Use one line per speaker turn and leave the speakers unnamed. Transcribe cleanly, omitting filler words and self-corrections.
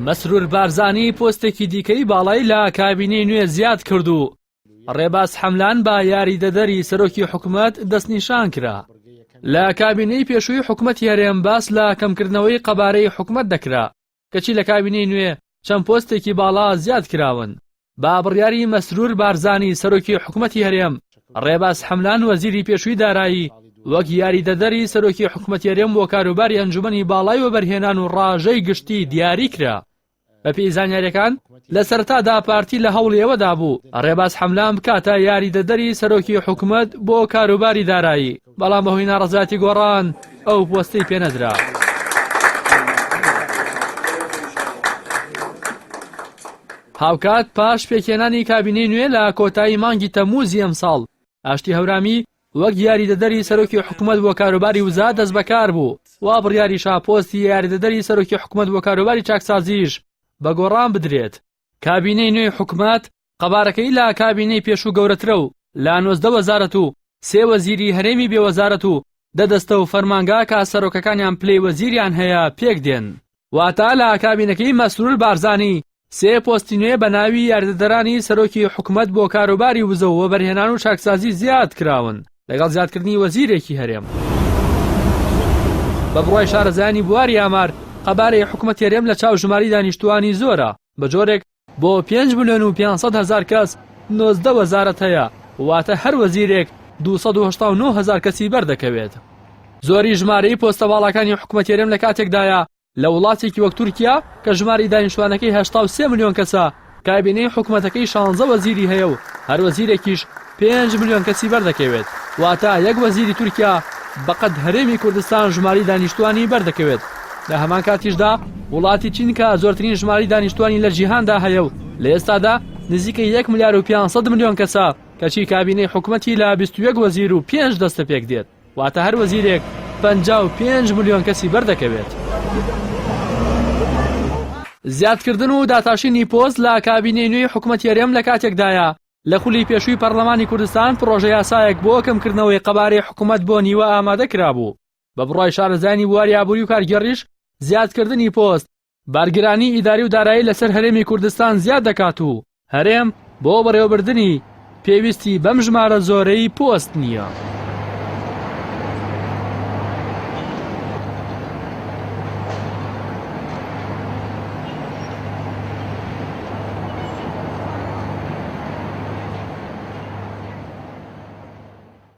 مەسرور بارزانی پۆستێکی دیکەی باڵای لە کابینەی نوێ زیاد کرد و ڕێباز حەملان بە یاریدەدەری سەرۆکی حکوومەت دەستنیشان کرا. لە کابینەی پێشووی حکوومەتی هەرێم باس لە کەمکردنەوەی قەبارەی حکوومەت دەکرا کەچی لە کابینەی نوێ چەند پۆستێکی باڵا زیاد کراون. با بڕیاری مەسرور بارزانی سەرۆکی حکوومەتی هەرێم ڕێباز حەملان وەزیری پێشووی دارایی وەک یاریدەدەری سەرۆکی حکوومەتی هەرێم بۆ کاروباری ئەنجومەنی باڵای وەبەرهێنان و ڕاژەی گشتی دیاری کرا. بە پێی زانیاریەکان لە سەرەتادا پارتی لە هەوڵێوەدا بوو ڕێباز حەملان بکاتە یاریدەدەری سەرۆکی حکوومەت بۆ کاروباری دارایی، بەڵام بەهۆی ناڕەزاتی گۆڕان ئەو پۆستەی پێنەدرا. هاوکات پاش پێکێنانی کابینەی نوێ لە کۆتایی مانگی تەمموزی ئەمساڵ ئاشتی هەورامی وەک یاریدەدەری سەرۆکی حکوومەت بۆ کاروباری وزا دەست بەکار بوو. وا بڕیاری شاپۆستی یاریدەدەری سەرۆکی حکوومەت بۆ کاروباری چاکسازیش بە گۆڕان بدرێت. کابینەی نوێی حکوومەت قەبارەکەی لە کابینەی پێشوو گەورەترە و لە 19 وەزارەت و 3 وەزیری هەرێمی بێوەزارەت و دەدەستە و فەرمانگا کە سەرۆکەکانیان پلەی وەزیریان هەیە پێک دێن. واتە لە کابینەکەی مەسرور بارزانی 3 پۆستی نوێ بە ناوی یاریدەدەرانی سەرۆکی حکوومەت بۆ کاروباری وزە و وەبەرهێنان و چاکسازی زیاد کراون لەگەڵ زیادکردنی وەزیرێکی هەرێم. بە بڕوای شارەزایانی بواری ئامار قەبارەی حکوومەتی هەرێم لە چاو ژماری دانیشتوانی زۆرە، بە جۆرێک بۆ 5,500,000 کەس 19 وەزارەت هەیە، واتە هەر وەزیرێک 289,000 کەسی بەردەکەوێت. زۆری ژمارەی پۆستە باڵەکانی حکوومەتی هەرێم لە کاتێکدایە لە وڵاتێکی وەک تورکیا کە ژماری دانیشتوانەکەی 83 ملیۆن کەسە کابینەی حکوومەتەکەی 16 وەزیری هەیە و هەر وەزیرێکیش 5 ملیۆن کەسی بەردەکەوێت، واتە یەک وەزیری تورکیا بەقەد هەرێمی کوردستان ژماری دانیشتوانی بەردەکەوێت. لە هەمان کاتیشدا وڵاتی چین کە زۆرترین ژماری دانیشتوانی لە جیهاندا هەیە و لە ئێستادا نزیکەی 1,500 ملیۆن کەسە کەچی کابینەی حکوومەتی لە 21 وەزیر و 5 دەستە پێک دێت، واتە هەر وەزیرێک 55 ملیۆن کەسی بەردەکەوێت. زیادکردن و داتاشینی پۆست لە کابینەی نوێی حکوومەتی هەرێم لە کاتێکدایە لە خولی پێشووی پەرلەمانی کوردستان پرۆژە یاسایەک بۆ کەمکردنەوەی قەبارەی حکوومەت بۆ نیوە ئامادە کرابوو. بە بڕای شارەزایانی بواری ئابووری و کارگەڕیش زیادکردنی پۆست بارگرانی ئیداری و دارایی لەسەر هەرێمی کوردستان زیاد دەکات و هەرێم بۆ بەڕێوەبردنی پێویستی بەم ژمارە زۆرەی پۆست نییە.